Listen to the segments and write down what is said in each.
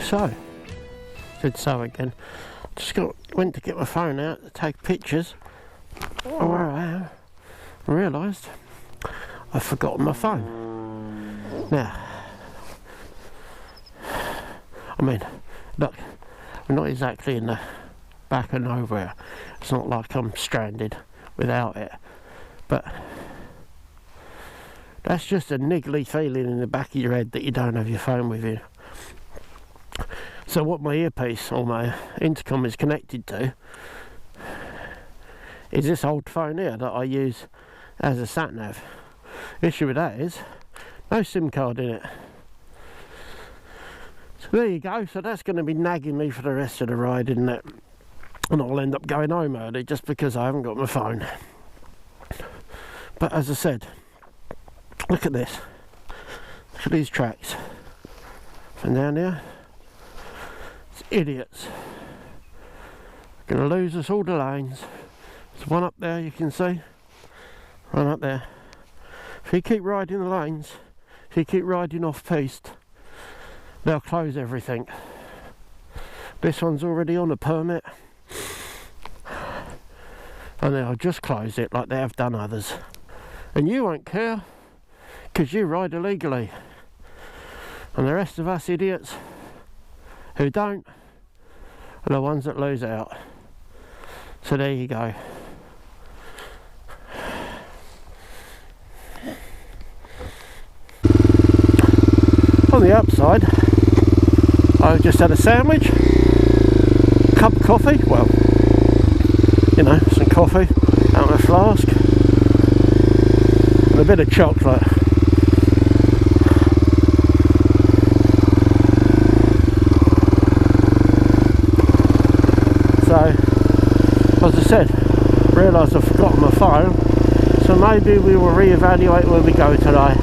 so. Said so again. Went to get my phone out to take pictures of where I am. I realised I've forgotten my phone. Now, I mean, look, we're not exactly in the back of nowhere. It's not like I'm stranded without it. But that's just a niggly feeling in the back of your head that you don't have your phone with you. So what my earpiece or my intercom is connected to is this old phone here that I use as a sat-nav. Issue with that is no SIM card in it. So there you go. So that's going to be nagging me for the rest of the ride, isn't it? And I'll end up going home early just because I haven't got my phone. But as I said, look at this. Look at these tracks. And down here, it's idiots. Going to lose us all the lanes. There's one up there you can see. One up there. If you keep riding the lanes, if you keep riding off piste, they'll close everything. This one's already on a permit, and they'll just close it like they have done others. And you won't care, because you ride illegally. And the rest of us idiots who don't are the ones that lose out. So there you go. On the upside, I've just had a sandwich, cup of coffee, well, you know, some coffee out of a flask, and a bit of chocolate. So, as I said, realised I've forgotten my phone, so maybe we will reevaluate where we go today.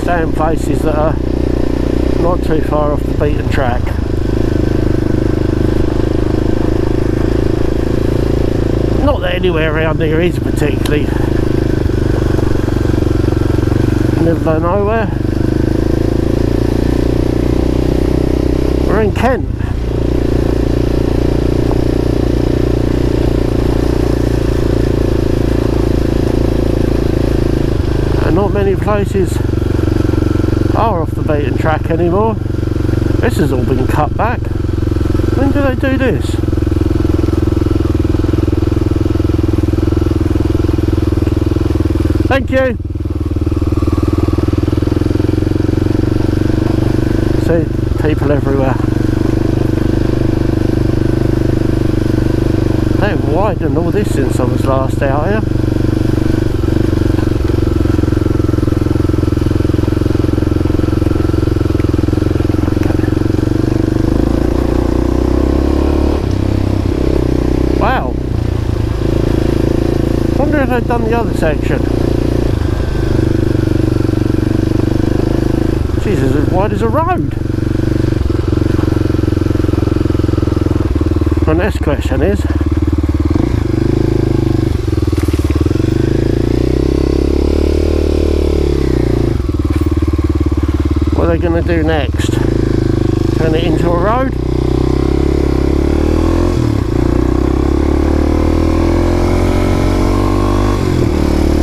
Stay in places that are not too far off the beaten track. Not that anywhere around here is particularly middle of nowhere. We're in Kent. And not many places are off the beaten track anymore. This has all been cut back. When do they do this? Thank you. See, people everywhere. They've widened all this since I was last out here. Wow. Wonder if they've done the other section. Jesus, as wide as a road. My next question is, what are they going to do next? Turn it into a road?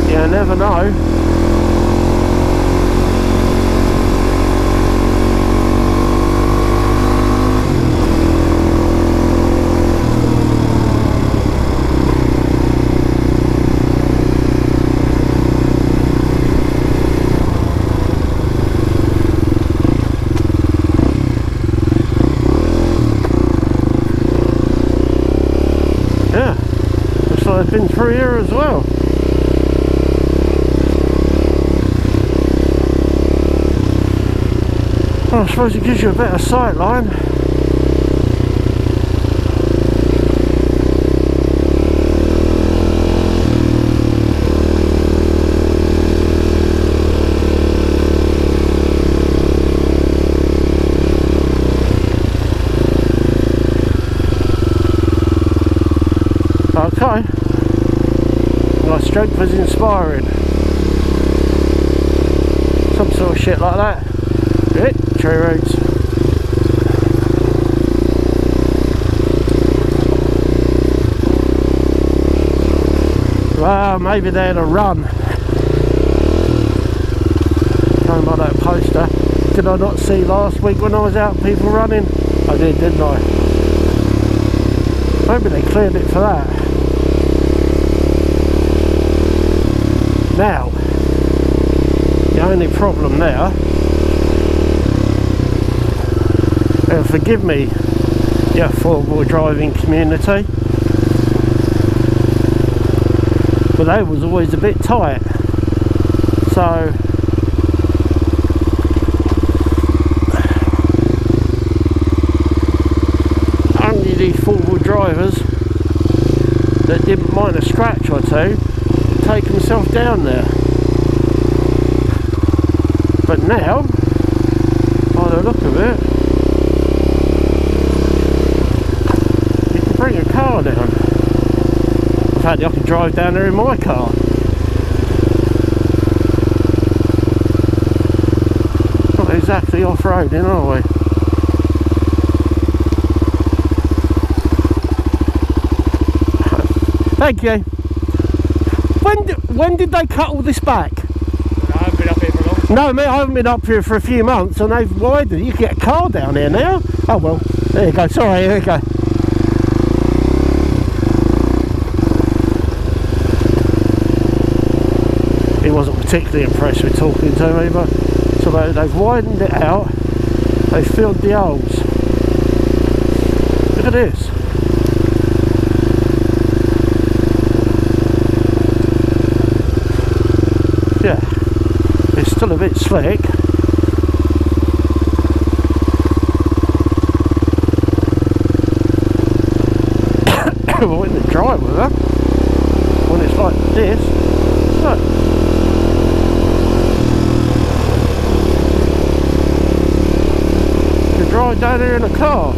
Yeah, I never know. I've been through here as well. Well, I suppose it gives you a better sight line. Okay. My strength was inspiring. Some sort of shit like that. Tree roots. Well, maybe they're to run. Going by that poster. Did I not see last week when I was out people running? I did, didn't I? Maybe they cleared it for that. Now, the only problem there, and forgive me, yeah, four-wheel driving community, but they was always a bit tight. So only these four-wheel drivers that didn't mind a scratch or two take himself down there. But now, by the look of it, you can bring a car down. In fact, I can drive down there in my car. Not exactly off-roading, are we? Thank you. When did they cut all this back? I haven't been up here for long. No, mate, I haven't been up here for a few months, and they've widened. You can get a car down here now. Oh well, there you go. Sorry, here you go. He wasn't particularly impressed with talking to me, but so they've widened it out. They've filled the holes. Look at this. Yeah, it's still a bit slick. Well, in the drive with her, when it's like this, look. You can drive down here in a car.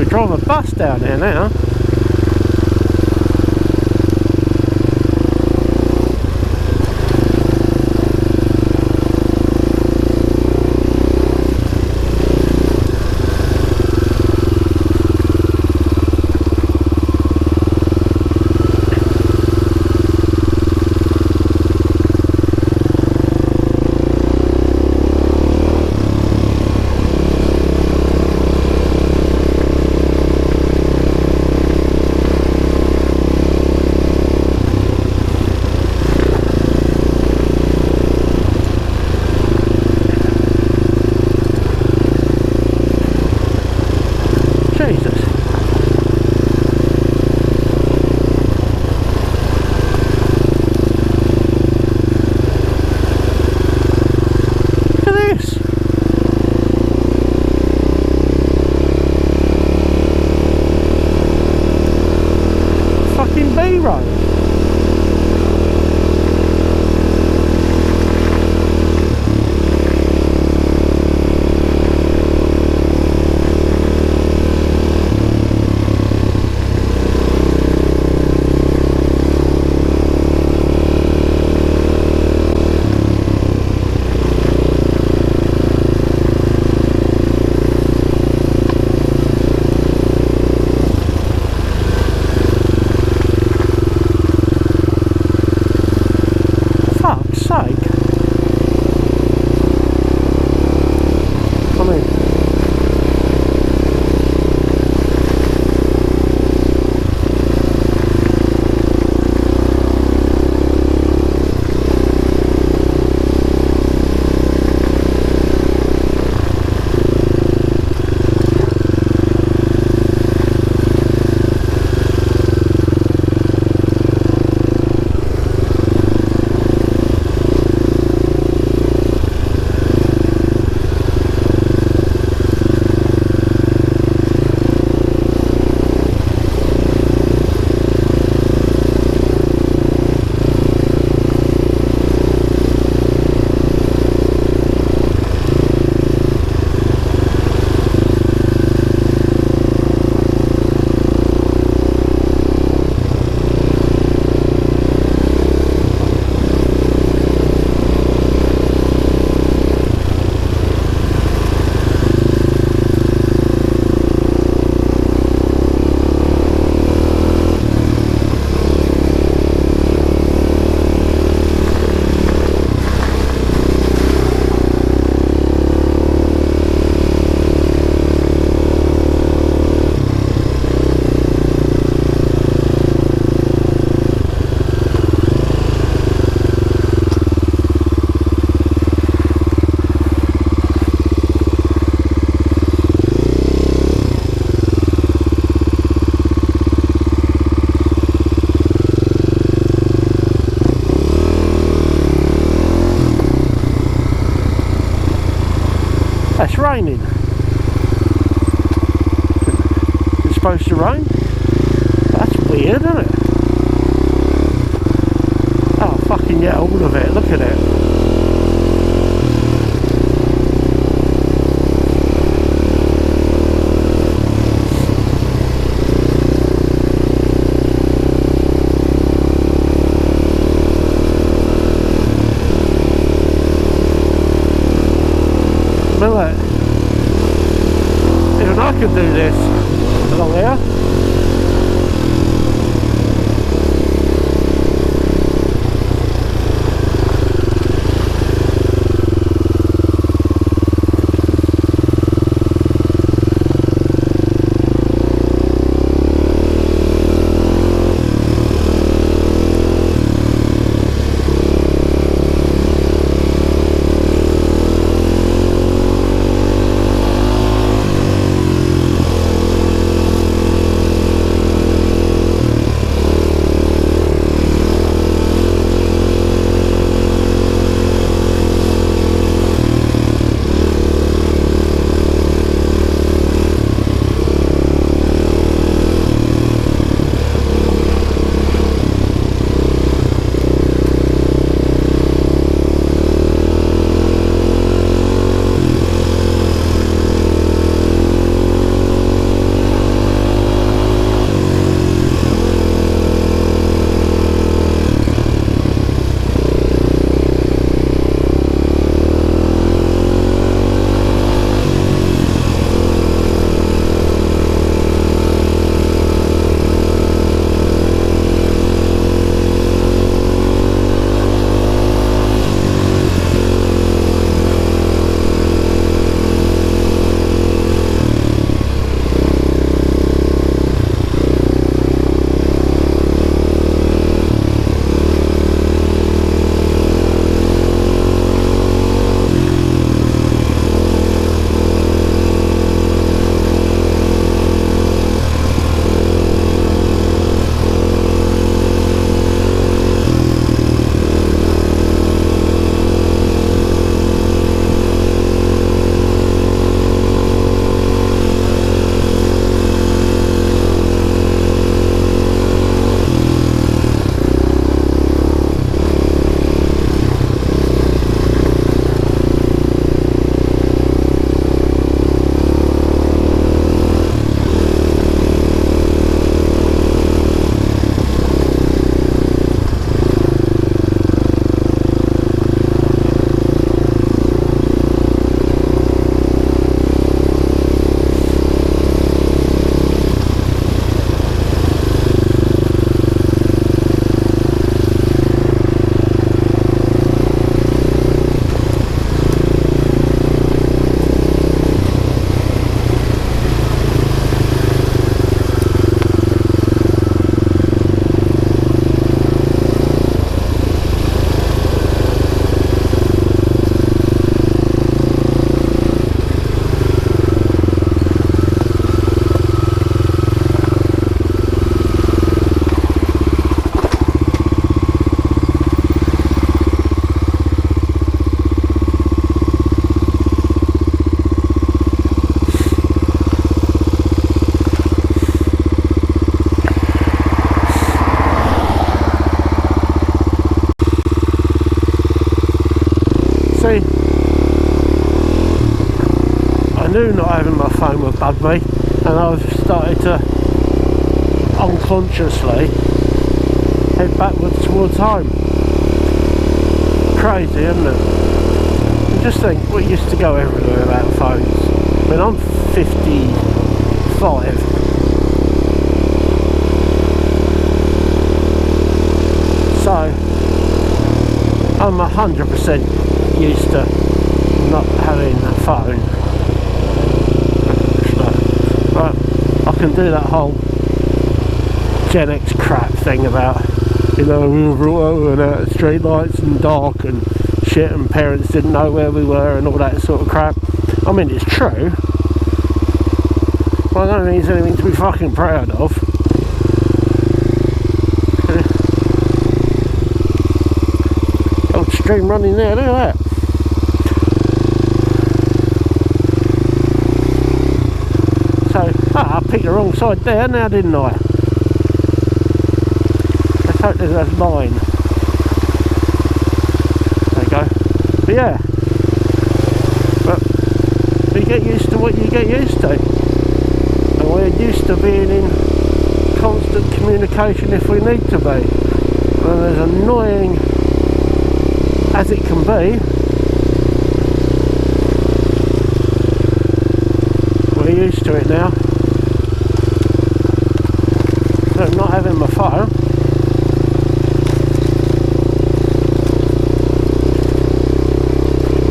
Drive a bus down there now. raining. It's supposed to rain. That's weird, isn't it? Oh, fucking yeah, all of it. Look at it. Look at that. Even I can do this along here. See, I knew not having my phone would bug me, and I've started to unconsciously head backwards towards home. Crazy, isn't it? And just think, we used to go everywhere without phones. I mean, I'm 55. So I'm 100% used to not having a phone. So, right, I can do that whole Gen X crap thing about, you know, we were brought over and out of street lights and dark and shit, and parents didn't know where we were and all that sort of crap. I mean, it's true, but I don't think it's anything to be fucking proud of. Old stream running there, look at that. Ah, I picked the wrong side there now, didn't I? Let's hope there's a line. There you go. But yeah. But you get used to what you get used to. And we're used to being in constant communication if we need to be. And as annoying as it can be, we're used to it now. So not having my phone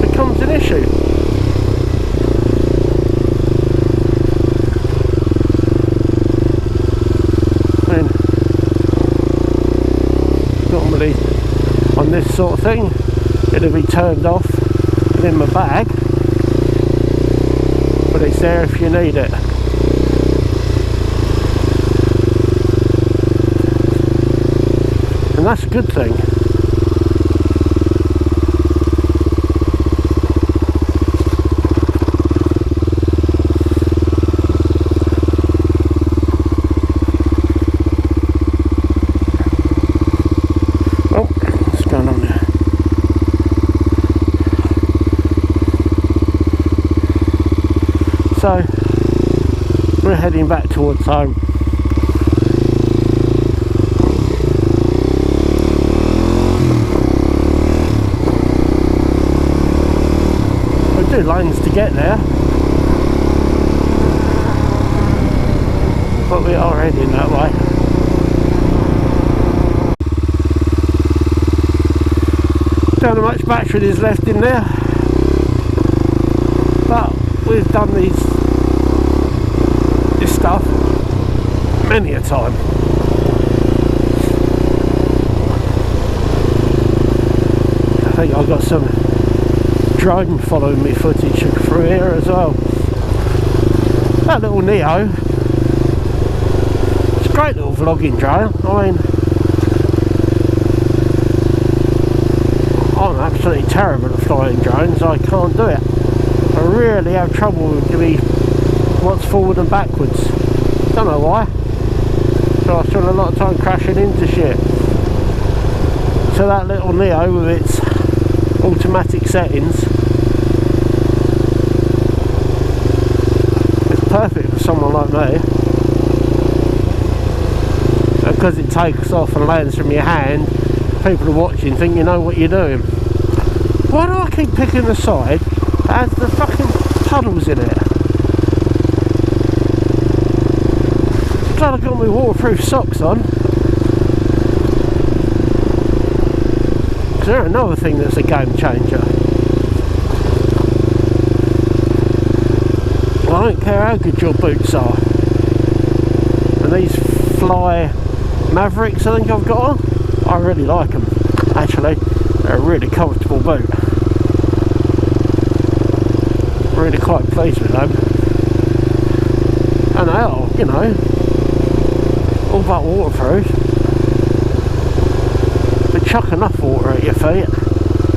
becomes an issue. And normally on this sort of thing it'll be turned off and in my bag, but it's there if you need it. And that's a good thing. Oh, what's going on there? So, we're heading back towards home. Two lanes to get there, but we are heading that way. Don't know how much battery is left in there, but we've done this stuff many a time. I think I've got some drone following me footage through here as well. That little Neo, it's a great little vlogging drone. I mean, I'm absolutely terrible at flying drones. I can't do it. I really have trouble with what's forward and backwards. Don't know why. So I spend a lot of time crashing into shit. So that little Neo with its automatic settings, it's perfect for someone like me, because it takes off and lands from your hand. People are watching, think you know what you're doing. Why do I keep picking the side that has the fucking puddles in it? I'm glad I've got my waterproof socks on. They're another thing that's a game changer. I don't care how good your boots are. And these Fly Mavericks I think I've got on, I really like them. Actually, they're a really comfortable boot. Really quite pleased with them. And they are, you know, all about waterproof. Chuck enough water at your feet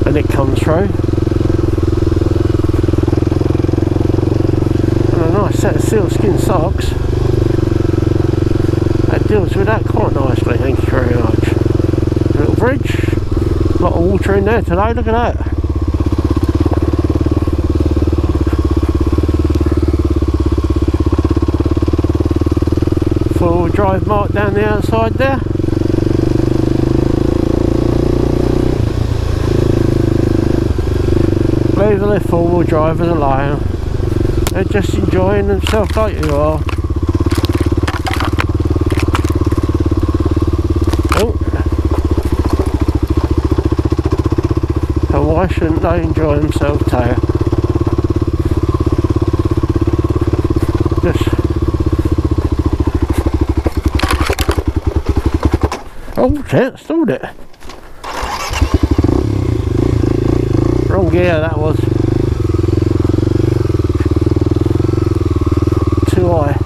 and it comes through. And a nice set of sealskin socks that deals with that quite nicely, thank you very much. A little bridge, a lot of water in there today, look at that. 4-wheel drive mark down the outside there. Leave the 4-wheel drivers alone. They're just enjoying themselves like you are. Oh. And why shouldn't they enjoy themselves too? Just... oh shit, stalled it. Wrong gear that was. Too high.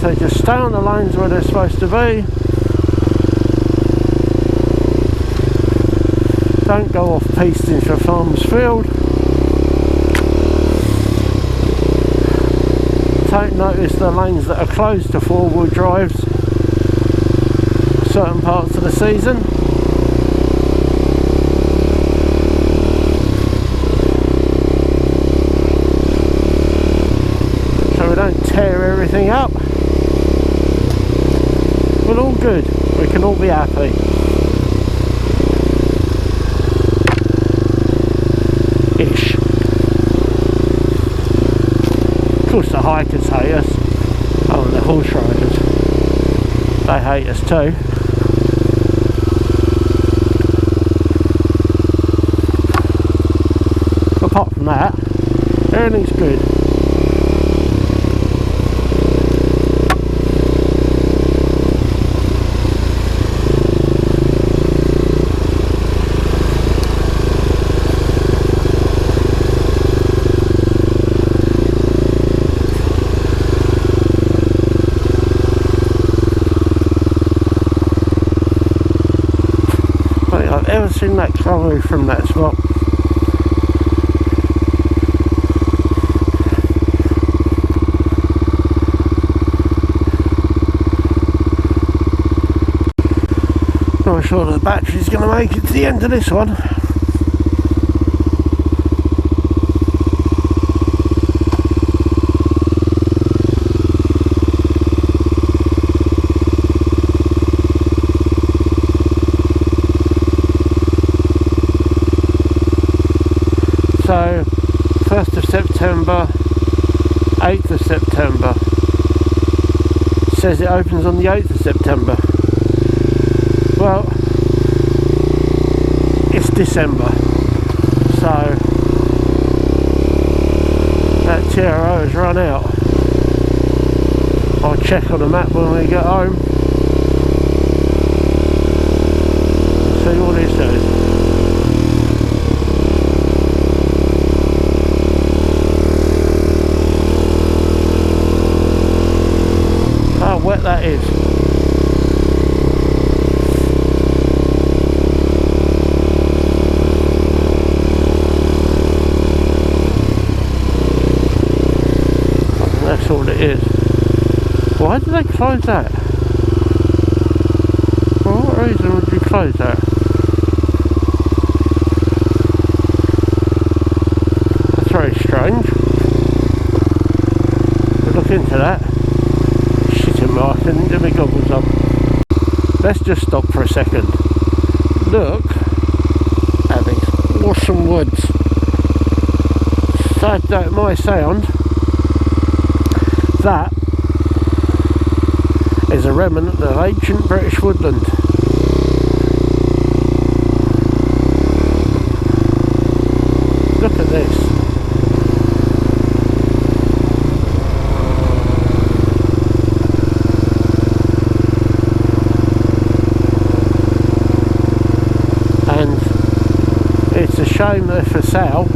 They just stay on the lanes where they're supposed to be. Don't go off piste into a farmer's field. Take notice the lanes that are closed to four-wheel drives certain parts of the season. So we don't tear everything up. We're all good. We can all be happy. Ish. Of course the hikers hate us. Oh, and the horse riders. They hate us too. Apart from that, everything's good. I've ever seen that colour from that spot. Not sure the battery's going to make it to the end of this one. So 1st of September, 8th of September. It says it opens on the 8th of September. Well, it's December, so that TRO has run out. I'll check on the map when we get home. See what it says. How wet that is. That's all it is. Why did they close that? For what reason would you close that? That's very strange. We'll look into that. I can do my goggles up. Let's just stop for a second. Look at these awesome woods. Sad that it might sound, that is a remnant of ancient British woodland. Look at this. It's a shame they're for sale,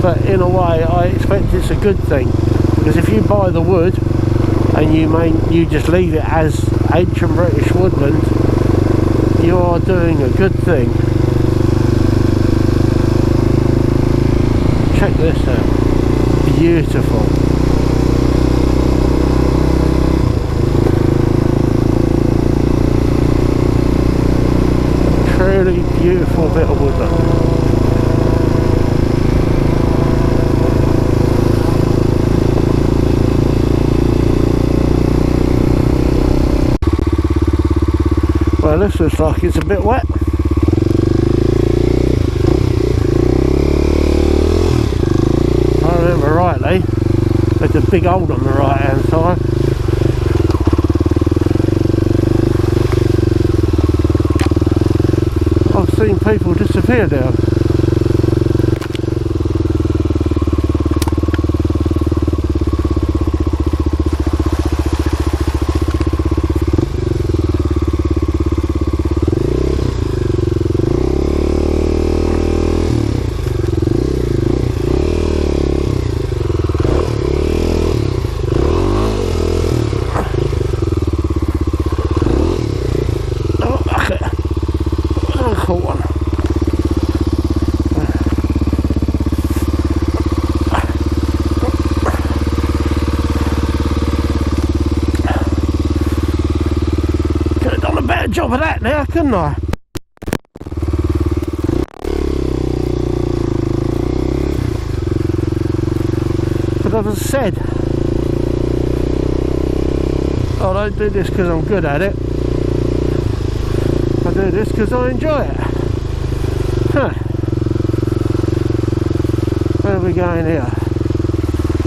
but in a way I expect it's a good thing, because if you buy the wood and you just leave it as ancient British woodland, you are doing a good thing. Check this out. Beautiful. Truly beautiful bit of woodland. Well, this looks like it's a bit wet. If I remember rightly, there's a big hole on the right hand side. I've seen people disappear down. job of that now, couldn't I? But as I said, I don't do this because I'm good at it. I do this because I enjoy it. Huh. Where are we going here?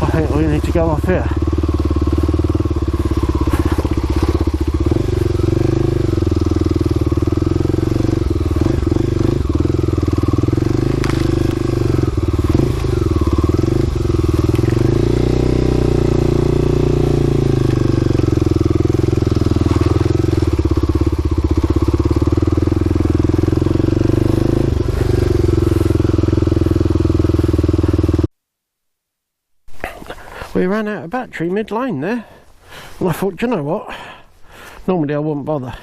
I think we need to go up here. We ran out of battery mid-lane there, and I thought, do you know what, normally I wouldn't bother,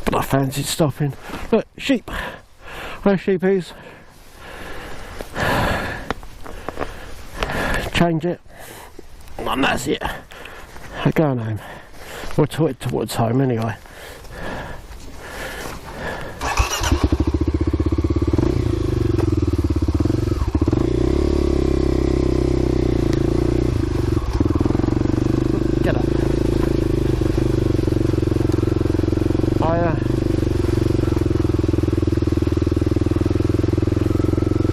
but I fancied stopping. Look, sheep, where's sheepies? Change it, and that's it. I'm going home, or towards home anyway.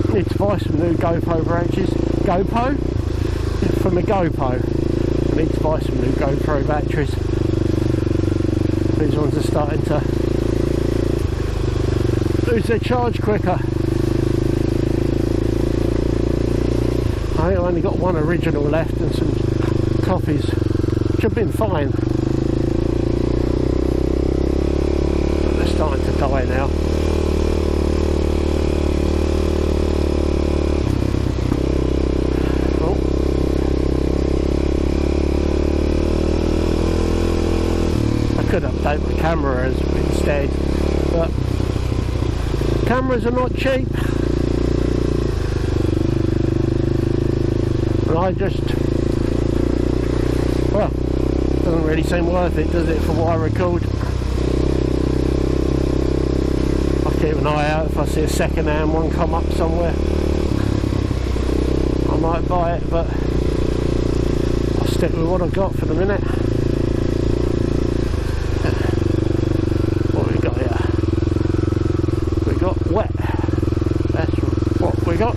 Need to buy some new GoPro branches. GoPro? From a GoPro. I need to buy some new GoPro batteries. These ones are starting to lose their charge quicker. I think I've only got one original left and some copies, which have been fine. But they're starting to die now. Could update my cameras instead, but cameras are not cheap, and I just, well, doesn't really seem worth it, does it, for what I record? I'll keep an eye out. If I see a second-hand one come up somewhere, I might buy it, but I'll stick with what I've got for the minute. Wet. That's what we got.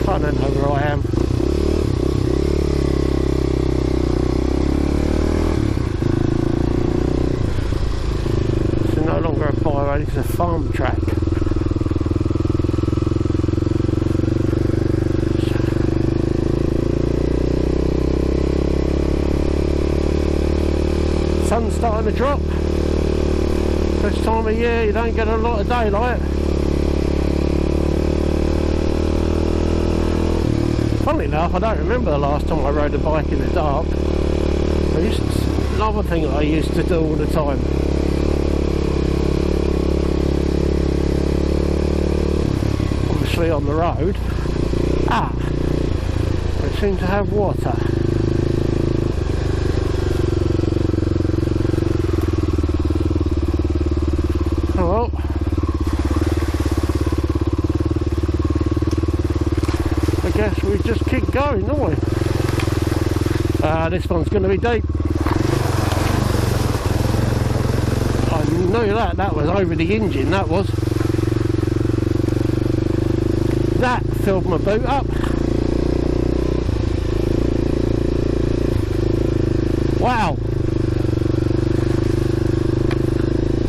Can't know where I am. It's a farm track. Sun's starting to drop. This time of year you don't get a lot of daylight. Funnily enough, I don't remember the last time I rode a bike in the dark. Another thing that I used to do all the time. On the road, we seem to have water. Oh well, I guess we just keep going, don't we? This one's going to be deep. I knew that was over the engine, that was. That filled my boot up. Wow.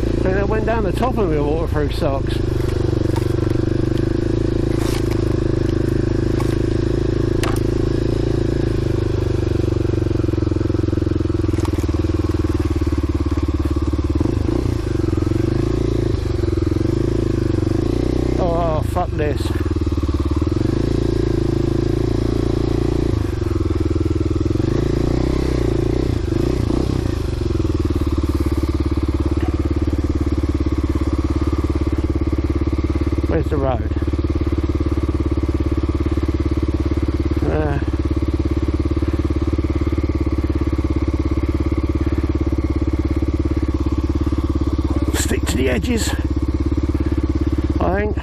I think that went down the top of my waterproof socks. Oh, fuck this. edges, I think.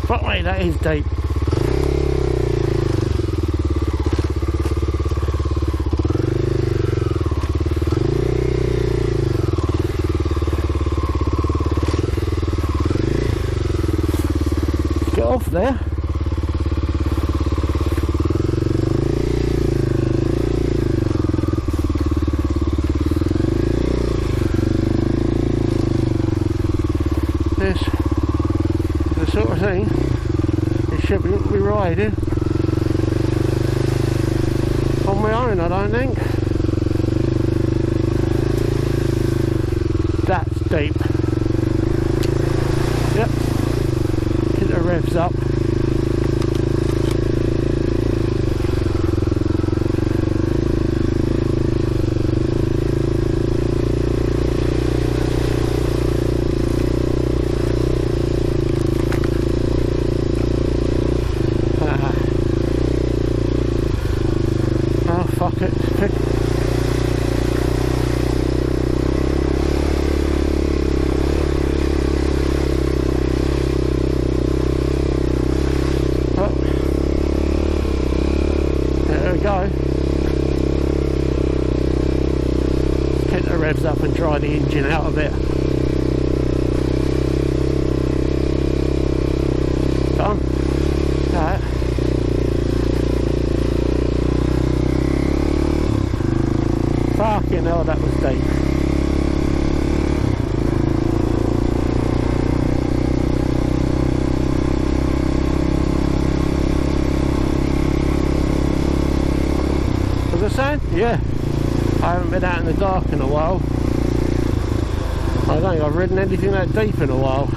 Fuck me, that is deep. Get off there. This is the sort of thing it should be riding on my own, I don't think. That's deep. Yep. Get the revs up. Oh fuck it. There we go. Get the revs up and dry the engine out a bit. Done. Right. Fucking hell, that was deep. Was I saying? Yeah. I haven't been out in the dark in a while. I don't think I've ridden anything that deep in a while.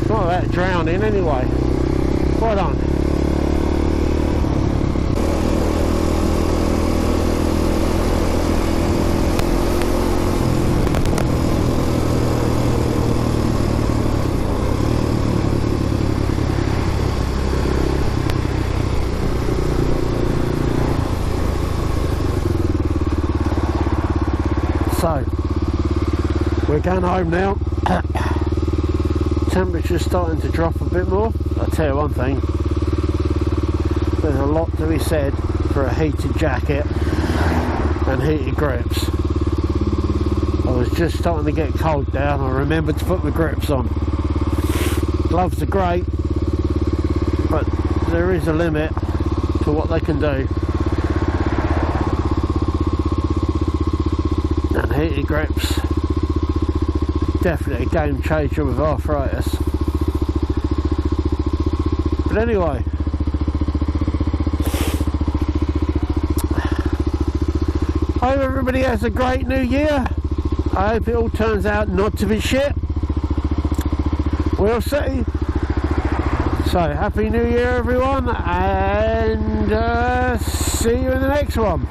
Not that drowning anyway. Well done. So, we're going home now. Temperature's starting to drop a bit more. I'll tell you one thing, there's a lot to be said for a heated jacket and heated grips. I was just starting to get cold down. I remembered to put my grips on. Gloves are great, but there is a limit to what they can do. And heated grips, definitely a game changer with arthritis. But anyway, I hope everybody has a great new year. I hope it all turns out not to be shit. We'll see. So, happy new year everyone, and see you in the next one.